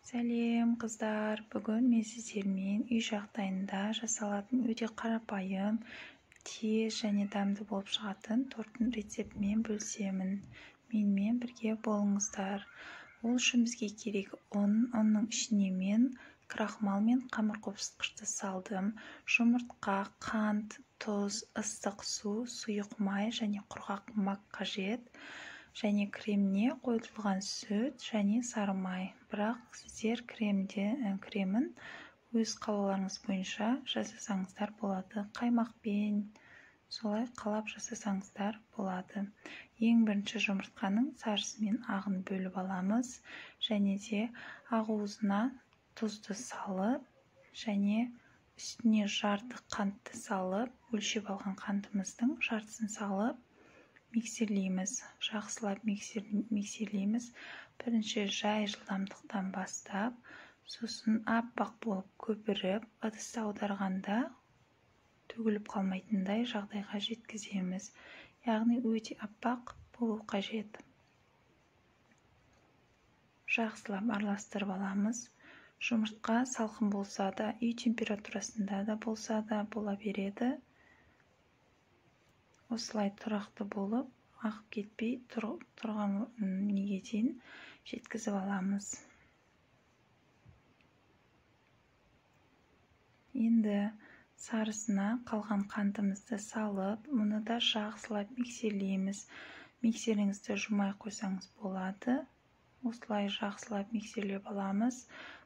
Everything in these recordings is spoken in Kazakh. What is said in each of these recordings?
Сәлем қыздар, бүгін мен сіздермен үй жағдайында жасалатын өте қарапайым, тез және дәмді болып шығатын торттың рецептімен бөлісемін. Менімен бірге болыңыздар. Ол үшін бізге керек ұнның ішіне мен крахмал мен қамыр қопсытқышты салдым. Жұмыртқа, қант, тұз, ыстық су, сұйық май және құрғақ мак қажет. Және креміне қойылған сүт және сары май. Бірақ сіздер кремін өз қалауларыңыз бойынша жасасаңыздар болады. Қаймақпен солай қалап жасасаңыздар болады. Ең бірінші жұмыртқаның сарысы мен ағын бөліп аламыз. Және де ақуызына тұзды салып, және үстіне жарты қантты салып, өлшеп алған қантымыздың жартысын салып, миксерлейміз. Жақсылап миксерлейміз. Бірінші жай жылдамдықтан бастап, сосын аппақ болып көпіріп, ыдысты аударғанда төгіліп қалмайтындай жағдайға жеткіземіз. Яғни өте аппақ болу қажет. Жақсылап араластырып аламыз. Жұмыртқа салқын болса да, үй температурасында да болса да бола береді. Осылай тұрақты болып, ағып кетпей тұрған неге дейін жеткізіп аламыз. Енді сарысына қалған қантымызды салып, мұны да жақсылап миксерлейміз. Миксеріңізді жұмай қойсаңыз болады. Осылай жақсылап миксерлеп аламыз.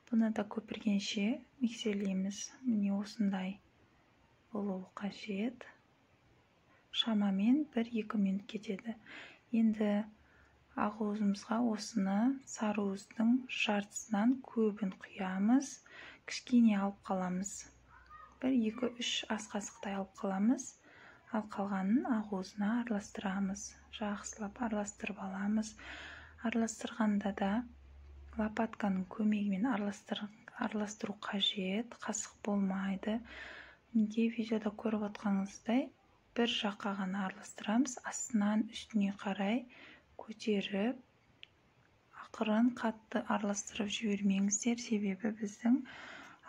Бұны да көпіргенше миксерлейміз. Міне осындай болуы қажет. Шамамен 1-2 минут кетеді. Енді ақуызымызға осыны сарыуыздың жартысынан көбін құямыз. Кішкене алып қаламыз. 1-2-3 ас қасықтай алып қаламыз. Ал қалғанын ақуызына араластырамыз. Жақсылап араластырып аламыз. Араластырғанда да лопатканың көмегімен араластыру қажет. Қасық болмайды. Неге видеода көріп отқаныңыздай бір жаққа ғана араластырамыз. Астынан үстіне қарай көтеріп, ақырын қатты араластырып жібермеңіздер, себебі біздің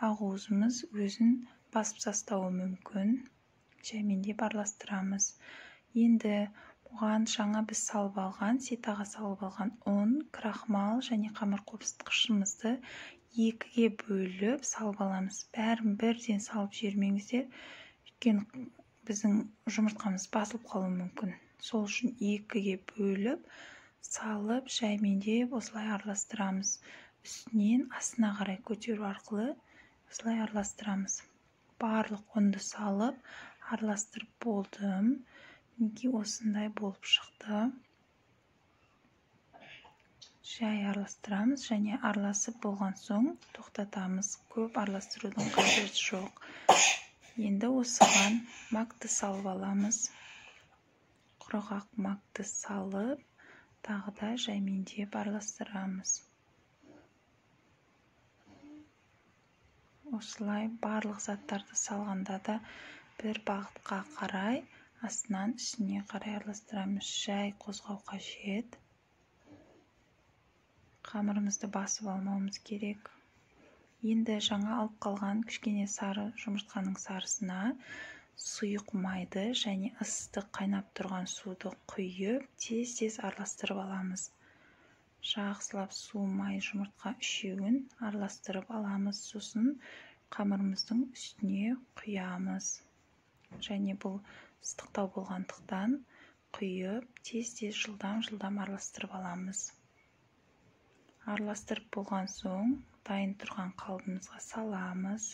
ақуызымыз өзін басып тастауы мүмкін. Жәймендеп араластырамыз. Енді бұған жаңа біз салып алған, ситаға салып алған ұн, крахмал және қамыр қопсытқышымызды 2-ге бөліп салып аламыз. Бәрін бірден салып жібермеңіздер, өйткені біздің жұмыртқамыз басылып қалуы мүмкін. Сол үшін 2-ге бөліп, салып, жәймендеп осылай араластырамыз. Үстінен астына қарай көтеру арқылы осылай араластырамыз. Барлық ұнды салып, араластырып болдым. Неге осындай болып шықты. Жай араластырамыз және араласып болған соң тоқтатамыз. Көп араластырудың қажеті жоқ. Енді осыған макты салып аламыз. Құрғақ макты салып, тағы да жәймендеп араластырамыз. Осылай барлық заттарды салғанда да бір бағытқа қарай, астынан үстіне қарай араластырамыз. Жай қозғау қажет. Қамырымызды басып алмауымыз керек. Енді жаңа алып қалған кішкене сары жұмыртқаның сарысына сұйық майды және ыстық қайнап тұрған суды құйып, тез-тез араластырып аламыз. Жақсылап су, май, жұмыртқа үшеуін араластырып аламыз. Сосын қамырымыздың үстіне құямыз. Және бұл ыстықтау болғандықтан құйып, тез-тез жылдам араластырып аламыз. Араластырып болған соң дайын тұрған қалдымызға саламыз.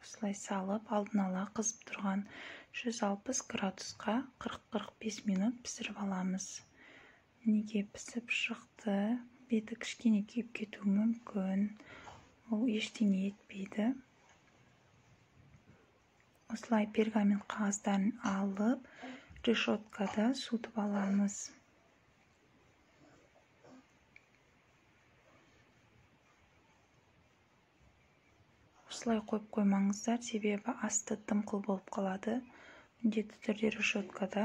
Осылай салып, алдын ала қызып тұрған 160 градусқа 40-45 минут пісіріп аламыз. Неге пісіп шықты, беті кішкене күйіп кетуі мүмкін. Ол ештеңе етпейді. Осылай пергамент қағаздарын алып, решеткада суытып аламыз. Осылай қойып қоймаңыздар, себебі асты дымқыл болып қалады. Міндетті түрде решеткада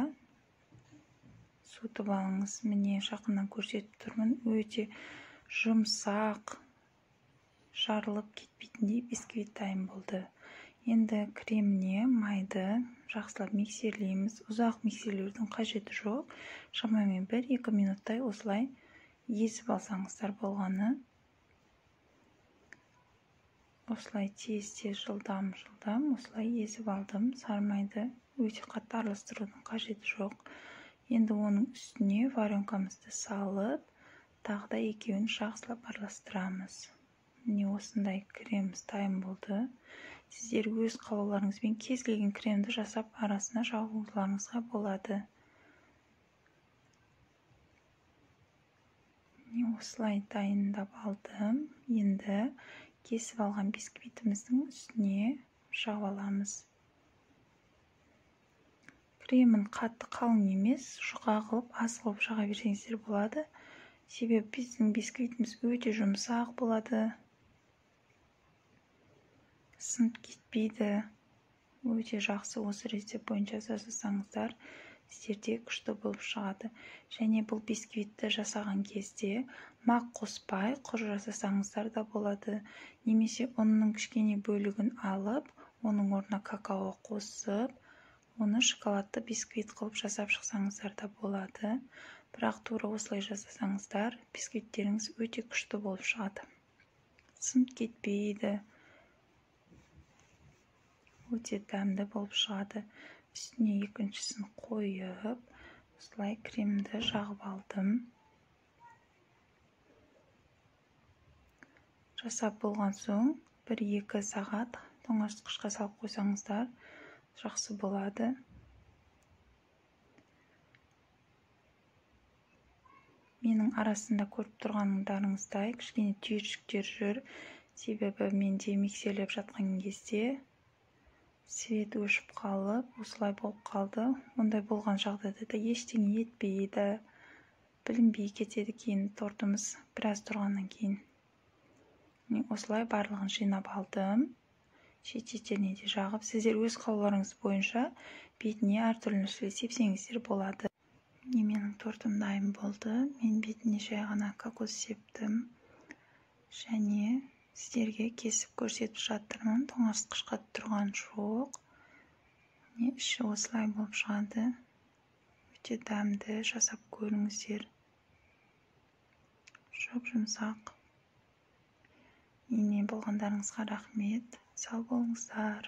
суытып алыңыз. Міне жақыннан көрсетіп тұрмын. Өте жұмсақ, жарылып кетпейтіндей бисквит дайын болды. Енді креміне майды жақсылап миксерлейміз. Ұзақ миксерлеудің қажеті жоқ. Шамамен 1-2 минуттай осылай езіп алсаңыздар болғаны. Осылай тез-тез жылдам осылай езіп алдым. Сары майды өте қатты араластырудың қажеті жоқ. Енді оның үстіне варенкамызды салып, тағы да екеуін жақсылап араластырамыз. Міне осындай креміміз дайын болды. Сіздер өз қалауларыңызбен кез келген кремді жасап арасына жағуларыңызға болады. Міне осылай дайындап алдым. Енді кесіп алған бисквитіміздің үстіне жағып аламыз. Кремін қатты қалың емес, жұқа қылып, аз қылып жаға берсеңіздер болады. Себебі біздің бисквитіміз өте жұмсақ болады. Сынып кетпейді. Өте жақсы, осы рецепт бойынша жасасаңыздар, сіздерде күшті болып шығады. Және бұл бисквитті жасаған кезде мақ қоспай, құр жасасаңыздар да болады. Немесе ұнның кішкене бөлігін алып, оның орнына какао қосып, оны шоколадты бисквит қылып жасап шықсаңыздар да болады. Бірақ тура осылай жасасаңыздар, бисквиттеріңіз өте күшті болып шығады. Сынып кетпейді. Өте дәмді болып шығады. Үстіне екіншісін қойып, осылай кремді жағып алдым. Жасап болған соң 1-2 сағат тоңазытқышқа салып қойсаңыздар жақсы болады. Менің арасында көріп тұрғандарыңыздай кішкене түйіршіктер жүр. Себебі менде миксерлеп жатқан кезде свет өшіп қалып, осылай болып қалды. Ондай болған жағдайда да ештеңе етпейді. Білінбей кетеді кейін тортымыз біраз тұрғаннан кейін. Осылай барлығын жинап алдым. Шет-шеттеріне де жағып, сіздер өз қалауларыңыз бойынша бетіне әртүрлі нәрселер сепсеңіздер болады. Менің тортым дайын болды. Мен бетіне жай ғана кокос септім. Және сіздерге кесіп көрсетіп жатырмын. Тоңазытқышқа тұрған жоқ. Іші осылай болып шығады. Өте дәмді, жасап көріңіздер. Жұмсақ. Менімен болғандарыңызға рахмет. Сау болыңыздар.